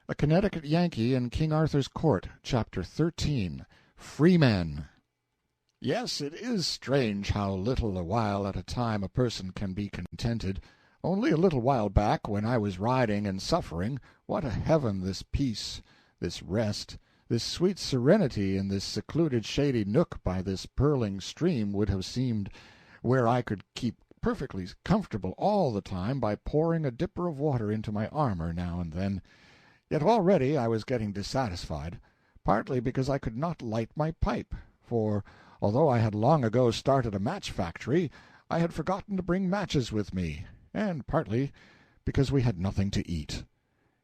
A Connecticut Yankee in King Arthur's Court, Chapter 13, Freemen. Yes, it is strange how little a while at a time a person can be contented. Only a little while back, when I was riding and suffering, what a heaven this peace, this rest, this sweet serenity in this secluded shady nook by this purling stream would have seemed, where I could keep perfectly comfortable all the time by pouring a dipper of water into my armor now and then. Yet already I was getting dissatisfied, partly because I could not light my pipe, for, although I had long ago started a match factory, I had forgotten to bring matches with me, and partly because we had nothing to eat.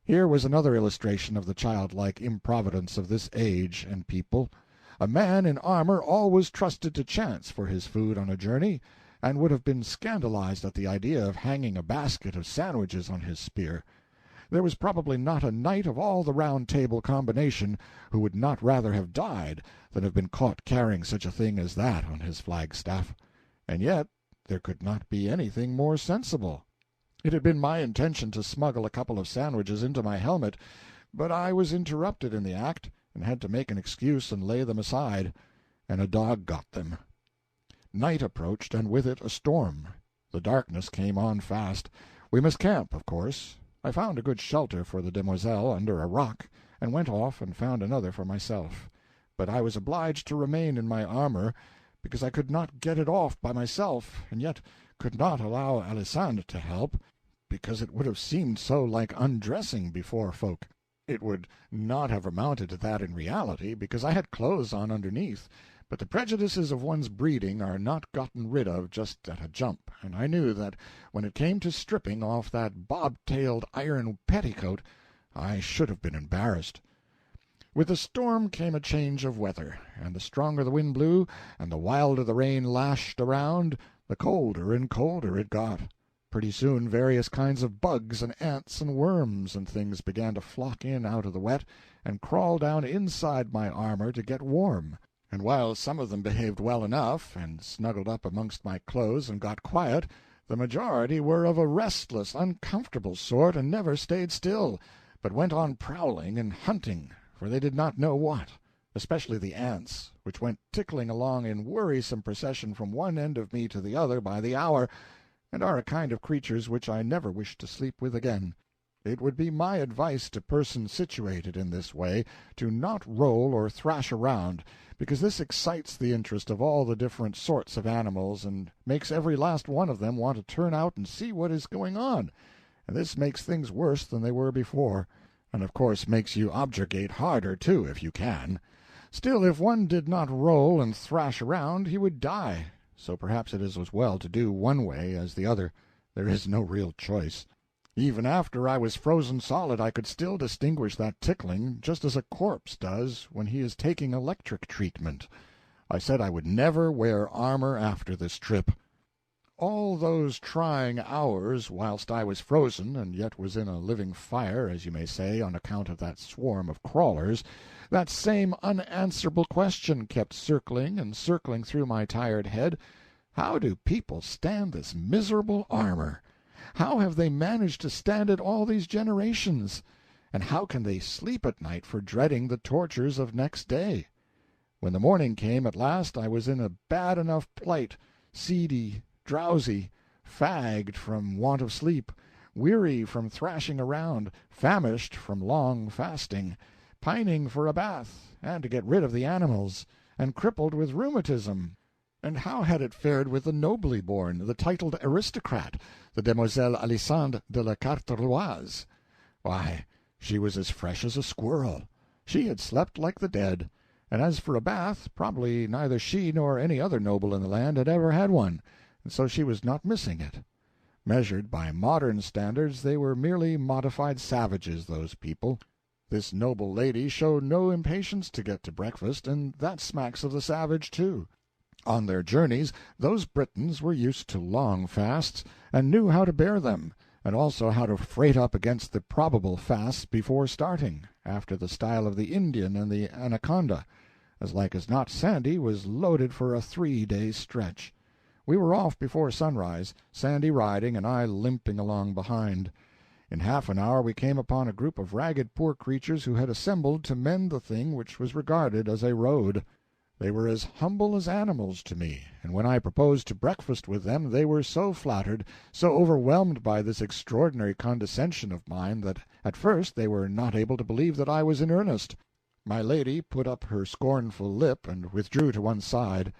Here was another illustration of the childlike improvidence of this age and people. A man in armor always trusted to chance for his food on a journey, and would have been scandalized at the idea of hanging a basket of sandwiches on his spear. There was probably not a knight of all the Round Table combination who would not rather have died than have been caught carrying such a thing as that on his flagstaff. And yet there could not be anything more sensible. It had been my intention to smuggle a couple of sandwiches into my helmet, but I was interrupted in the act, and had to make an excuse and lay them aside, and a dog got them. Night approached, and with it a storm. The darkness came on fast. We must camp, of course. I found a good shelter for the demoiselle under a rock, and went off and found another for myself. But I was obliged to remain in my armor, because I could not get it off by myself, and yet could not allow Alisande to help, because it would have seemed so like undressing before folk. It would not have amounted to that in reality, because I had clothes on underneath, but the prejudices of one's breeding are not gotten rid of just at a jump, and I knew that when it came to stripping off that bob-tailed iron petticoat, I should have been embarrassed. With the storm came a change of weather, and the stronger the wind blew, and the wilder the rain lashed around, the colder and colder it got. Pretty soon various kinds of bugs and ants and worms and things began to flock in out of the wet, and crawl down inside my armor to get warm. And while some of them behaved well enough, and snuggled up amongst my clothes and got quiet, the majority were of a restless, uncomfortable sort, and never stayed still, but went on prowling and hunting, for they did not know what, especially the ants, which went tickling along in worrisome procession from one end of me to the other by the hour, and are a kind of creatures which I never wish to sleep with again. It would be my advice to persons situated in this way to not roll or thrash around, because this excites the interest of all the different sorts of animals, and makes every last one of them want to turn out and see what is going on, and this makes things worse than they were before, and of course makes you objurgate harder, too, if you can. Still, if one did not roll and thrash around, he would die, so perhaps it is as well to do one way as the other. There is no real choice. Even after I was frozen solid I could still distinguish that tickling, just as a corpse does when he is taking electric treatment. I said I would never wear armor after this trip. All those trying hours whilst I was frozen, and yet was in a living fire, as you may say, on account of that swarm of crawlers, that same unanswerable question kept circling and circling through my tired head: how do people stand this miserable armor? How have they managed to stand it all these generations? And how can they sleep at night for dreading the tortures of next day? When the morning came at last I was in a bad enough plight, seedy, drowsy, fagged from want of sleep, weary from thrashing around, famished from long fasting, pining for a bath, and to get rid of the animals, and crippled with rheumatism. And how had it fared with the nobly born, the titled aristocrat, the demoiselle Alisande de la Carteroise? Why, she was as fresh as a squirrel. She had slept like the dead, and as for a bath, probably neither she nor any other noble in the land had ever had one, and so she was not missing it. Measured by modern standards, they were merely modified savages, those people. This noble lady showed no impatience to get to breakfast, and that smacks of the savage, too. On their journeys those Britons were used to long fasts, and knew how to bear them, and also how to freight up against the probable fasts before starting, after the style of the Indian and the anaconda. As like as not Sandy was loaded for a 3-day stretch. We were off before sunrise, Sandy riding and I limping along behind. In half an hour we came upon a group of ragged poor creatures who had assembled to mend the thing which was regarded as a road. They were as humble as animals to me, and when I proposed to breakfast with them they were so flattered, so overwhelmed by this extraordinary condescension of mine, that at first they were not able to believe that I was in earnest. My lady put up her scornful lip and withdrew to one side.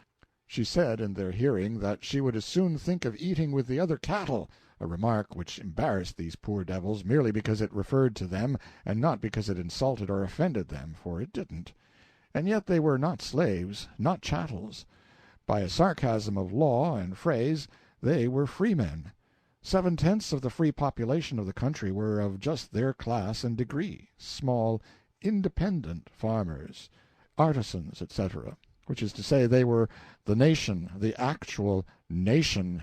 She said in their hearing that she would as soon think of eating with the other cattle, a remark which embarrassed these poor devils merely because it referred to them, and not because it insulted or offended them, for it didn't. And yet they were not slaves, not chattels. By a sarcasm of law and phrase, they were freemen. 7/10 of the free population of the country were of just their class and degree, small, independent farmers, artisans, etc., which is to say they were the nation, the actual nation.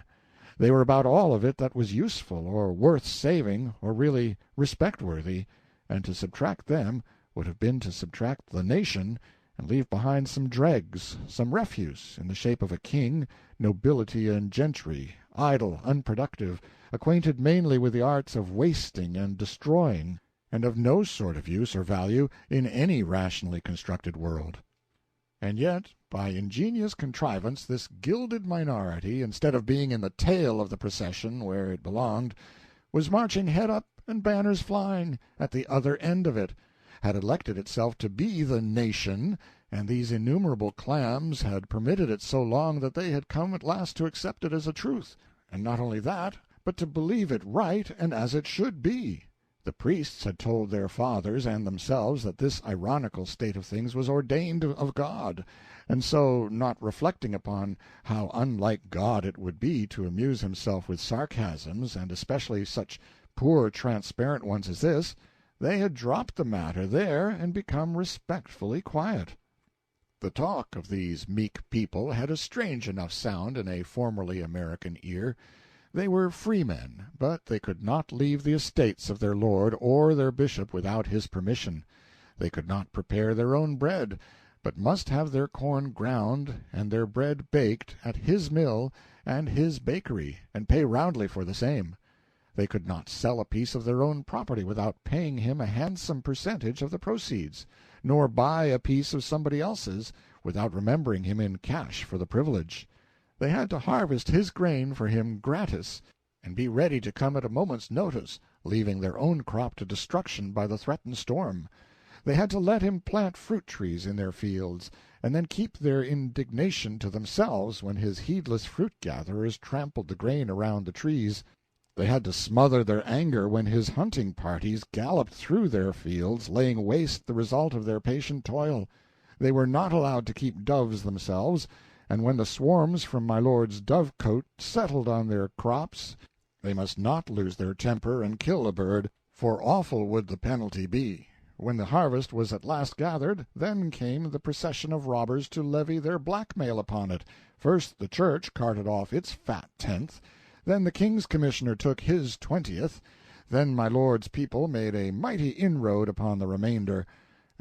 They were about all of it that was useful, or worth saving, or really respect-worthy, and to subtract them would have been to subtract the nation and leave behind some dregs, some refuse, in the shape of a king, nobility and gentry, idle, unproductive, acquainted mainly with the arts of wasting and destroying, and of no sort of use or value in any rationally constructed world. And yet, by ingenious contrivance, this gilded minority, instead of being in the tail of the procession, where it belonged, was marching head up and banners flying at the other end of it, had elected itself to be the nation, and these innumerable clams had permitted it so long that they had come at last to accept it as a truth, and not only that, but to believe it right and as it should be. The priests had told their fathers and themselves that this ironical state of things was ordained of God, and so, not reflecting upon how unlike God it would be to amuse himself with sarcasms, and especially such poor transparent ones as this, they had dropped the matter there and become respectfully quiet. The talk of these meek people had a strange enough sound in a formerly American ear. They were freemen, but they could not leave the estates of their lord or their bishop without his permission. They could not prepare their own bread, but must have their corn ground and their bread baked at his mill and his bakery, and pay roundly for the same. They could not sell a piece of their own property without paying him a handsome percentage of the proceeds, nor buy a piece of somebody else's without remembering him in cash for the privilege. They had to harvest his grain for him gratis, and be ready to come at a moment's notice, leaving their own crop to destruction by the threatened storm. They had to let him plant fruit trees in their fields, and then keep their indignation to themselves when his heedless fruit-gatherers trampled the grain around the trees. They had to smother their anger when his hunting parties galloped through their fields, laying waste the result of their patient toil. They were not allowed to keep doves themselves, and when the swarms from my lord's dove-cote settled on their crops, they must not lose their temper and kill a bird, for awful would the penalty be. When the harvest was at last gathered, then came the procession of robbers to levy their blackmail upon it. First the church carted off its fat tenth, then the king's commissioner took his 20th, then my lord's people made a mighty inroad upon the remainder,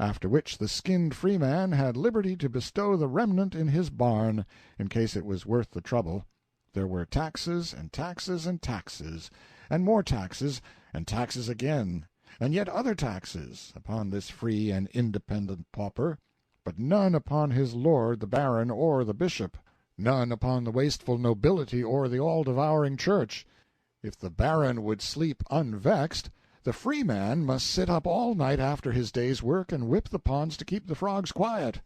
after which the skinned freeman had liberty to bestow the remnant in his barn, in case it was worth the trouble. There were taxes and taxes and taxes, and more taxes, and taxes again, and yet other taxes, upon this free and independent pauper, but none upon his lord the baron or the bishop, none upon the wasteful nobility or the all-devouring church. If the baron would sleep unvexed, the freeman must sit up all night after his day's work and whip the ponds to keep the frogs quiet.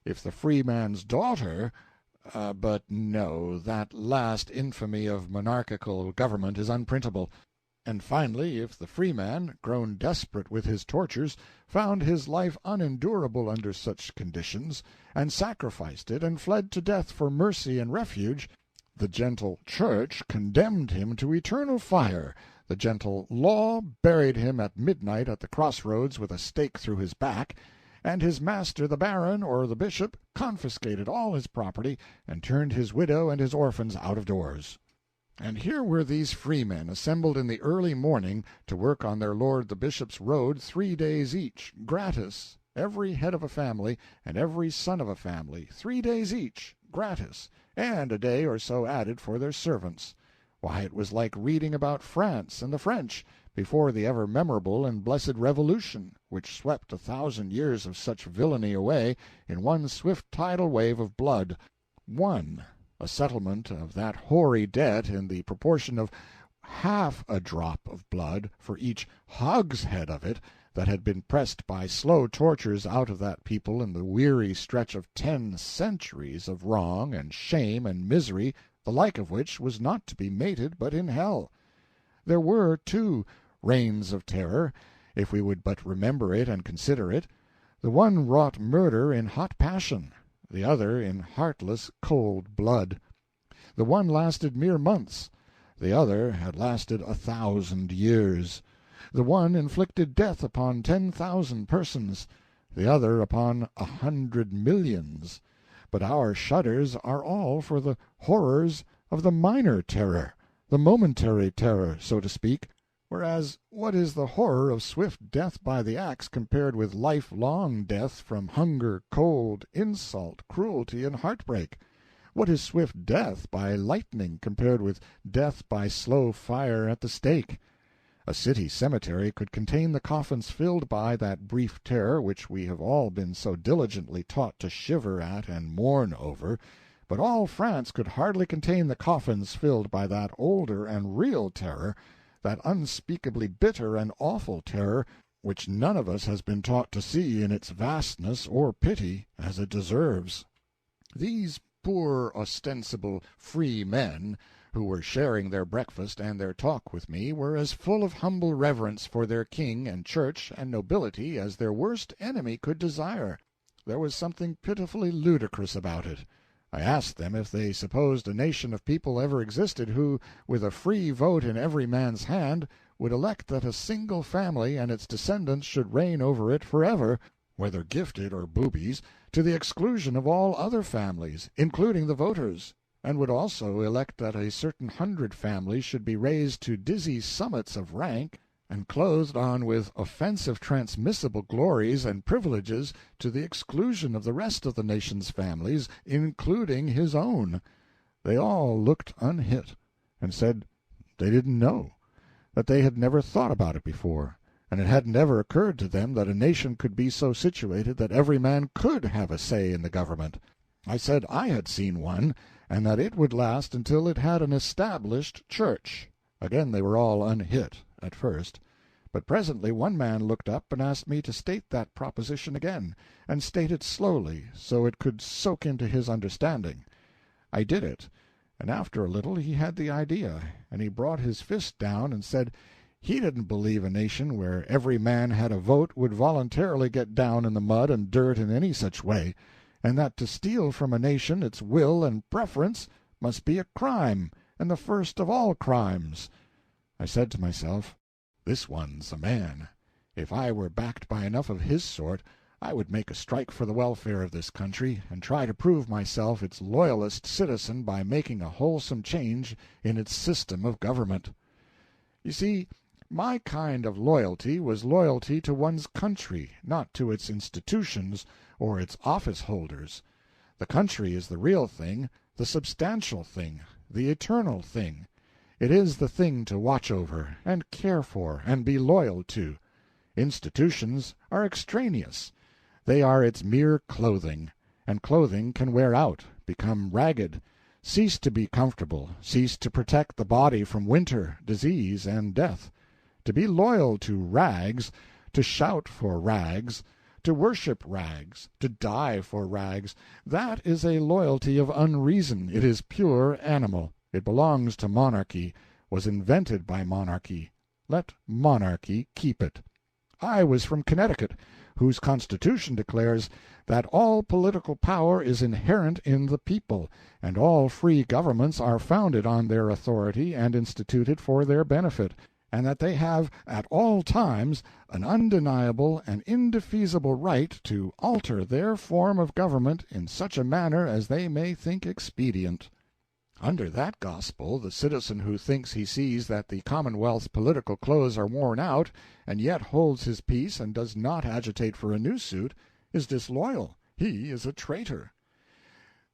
If the freeman's daughter but no, that last infamy of monarchical government is unprintable. And finally, if the freeman, grown desperate with his tortures, found his life unendurable under such conditions, and sacrificed it, and fled to death for mercy and refuge, the gentle church condemned him to eternal fire, the gentle law buried him at midnight at the cross-roads with a stake through his back, and his master the baron or the bishop confiscated all his property, and turned his widow and his orphans out of doors. And here were these freemen assembled in the early morning to work on their lord the bishop's road 3 days each, gratis, every head of a family and every son of a family, 3 days each, gratis, and a day or so added for their servants. Why, it was like reading about France and the French, before the ever memorable and blessed Revolution, which swept 1,000 years of such villainy away in one swift tidal wave of blood. One, a settlement of that hoary debt in the proportion of half a drop of blood for each hogshead of it that had been pressed by slow tortures out of that people in the weary stretch of 10 centuries of wrong and shame and misery, the like of which was not to be mated but in hell. There were, too, reigns of terror, if we would but remember it and consider it. The one wrought murder in hot passion, the other in heartless cold blood. The one lasted mere months, the other had lasted 1,000 years. The one inflicted death upon 10,000 persons, the other upon 100 millions. But our shudders are all for the horrors of the minor terror, the momentary terror, so to speak, whereas what is the horror of swift death by the axe compared with lifelong death from hunger, cold, insult, cruelty, and heartbreak? What is swift death by lightning compared with death by slow fire at the stake? A city cemetery could contain the coffins filled by that brief terror which we have all been so diligently taught to shiver at and mourn over, but all France could hardly contain the coffins filled by that older and real terror, that unspeakably bitter and awful terror which none of us has been taught to see in its vastness or pity as it deserves. These poor ostensible free men who were sharing their breakfast and their talk with me were as full of humble reverence for their king and church and nobility as their worst enemy could desire. There was something pitifully ludicrous about it. I asked them if they supposed a nation of people ever existed who, with a free vote in every man's hand, would elect that a single family and its descendants should reign over it forever, whether gifted or boobies, to the exclusion of all other families, including the voters, and would also elect that a certain 100 families should be raised to dizzy summits of rank and clothed on with offensive transmissible glories and privileges to the exclusion of the rest of the nation's families, including his own. They all looked unhit, and said they didn't know, that they had never thought about it before, and it hadn't ever occurred to them that a nation could be so situated that every man could have a say in the government. I said I had seen one, and that it would last until it had an established church. Again they were all unhit at first, but presently one man looked up and asked me to state that proposition again, and state it slowly, so it could soak into his understanding. I did it, and after a little he had the idea, and he brought his fist down and said he didn't believe a nation where every man had a vote would voluntarily get down in the mud and dirt in any such way, and that to steal from a nation its will and preference must be a crime, and the first of all crimes. I said to myself, this one's a man. If I were backed by enough of his sort, I would make a strike for the welfare of this country, and try to prove myself its loyalist citizen by making a wholesome change in its system of government. You see, my kind of loyalty was loyalty to one's country, not to its institutions or its office-holders. The country is the real thing, the substantial thing, the eternal thing. It is the thing to watch over, and care for, and be loyal to. Institutions are extraneous. They are its mere clothing, and clothing can wear out, become ragged, cease to be comfortable, cease to protect the body from winter, disease, and death. To be loyal to rags, to shout for rags, to worship rags, to die for rags, that is a loyalty of unreason. It is pure animal. It belongs to monarchy, was invented by monarchy. Let monarchy keep it. I was from Connecticut, whose Constitution declares that all political power is inherent in the people, and all free governments are founded on their authority and instituted for their benefit, and that they have at all times an undeniable and indefeasible right to alter their form of government in such a manner as they may think expedient. Under that gospel, the citizen who thinks he sees that the Commonwealth's political clothes are worn out, and yet holds his peace and does not agitate for a new suit, is disloyal. He is a traitor.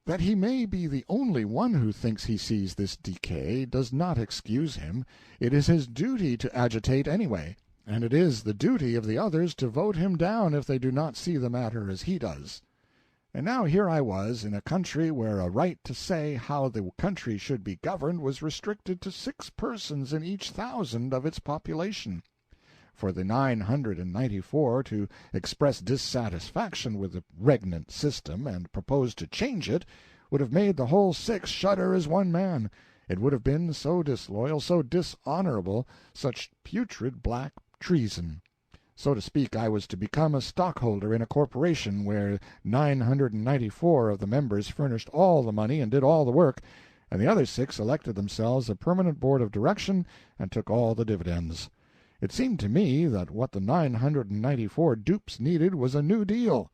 That he may be the only one who thinks he sees this decay does not excuse him. It is his duty to agitate anyway, and it is the duty of the others to vote him down if they do not see the matter as he does. And now here I was, in a country where a right to say how the country should be governed was restricted to 6 persons in each 1,000 of its population. For the 994 to express dissatisfaction with the regnant system and propose to change it would have made the whole 6 shudder as one man. It would have been so disloyal, so dishonorable, such putrid black treason. So to speak, I was to become a stockholder in a corporation where 994 of the members furnished all the money and did all the work, and the other 6 elected themselves a permanent board of direction and took all the dividends. It seemed to me that what the 994 dupes needed was a new deal.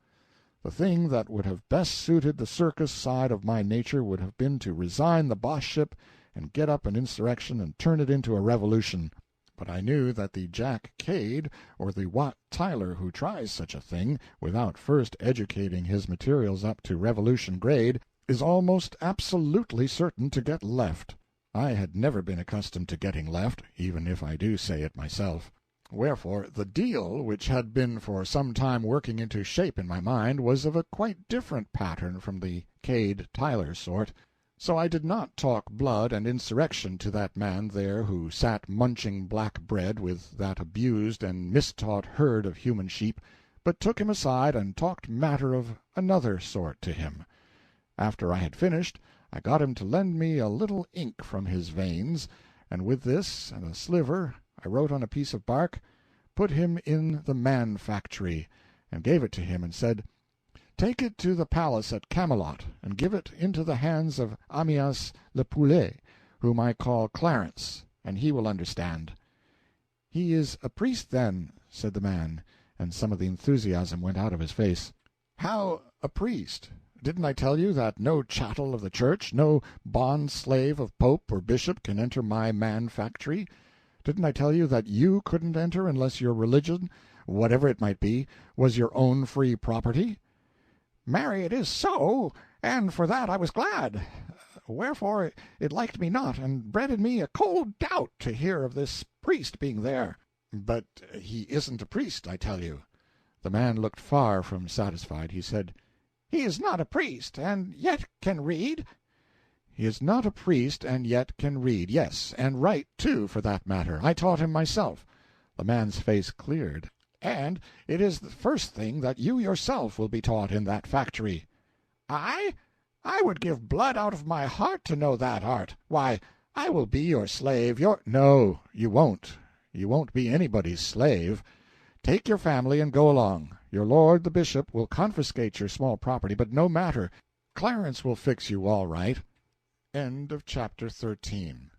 The thing that would have best suited the circus side of my nature would have been to resign the bossship and get up an insurrection and turn it into a revolution. But I knew that the Jack Cade or the Wat Tyler who tries such a thing, without first educating his materials up to revolution grade, is almost absolutely certain to get left. I had never been accustomed to getting left, even if I do say it myself. Wherefore, the deal, which had been for some time working into shape in my mind, was of a quite different pattern from the Cade-Tyler sort. So I did not talk blood and insurrection to that man there who sat munching black bread with that abused and mistaught herd of human sheep, but took him aside and talked matter of another sort to him. After I had finished, I got him to lend me a little ink from his veins, and with this and a sliver I wrote on a piece of bark, "Put him in the man-factory," and gave it to him, and said, "Take it to the palace at Camelot, and give it into the hands of Amyas le Poulet, whom I call Clarence, and he will understand." "He is a priest, then?" said the man, and some of the enthusiasm went out of his face. "How a priest? Didn't I tell you that no chattel of the church, no bond-slave of pope or bishop can enter my man-factory? Didn't I tell you that you couldn't enter unless your religion, whatever it might be, was your own free property?" "Marry, it is so, and for that I was glad. Wherefore it liked me not, and bred in me a cold doubt to hear of this priest being there." "But he isn't a priest, I tell you." The man looked far from satisfied. He said, "He is not a priest, and yet can read?" "He is not a priest, and yet can read, yes, and write, too, for that matter. I taught him myself." The man's face cleared. "And it is the first thing that you yourself will be taught in that factory." "I? I would give blood out of my heart to know that art. Why, I will be your slave, your—" "No, you won't. You won't be anybody's slave. Take your family and go along. Your lord the bishop will confiscate your small property, but no matter. Clarence will fix you all right." Chapter 13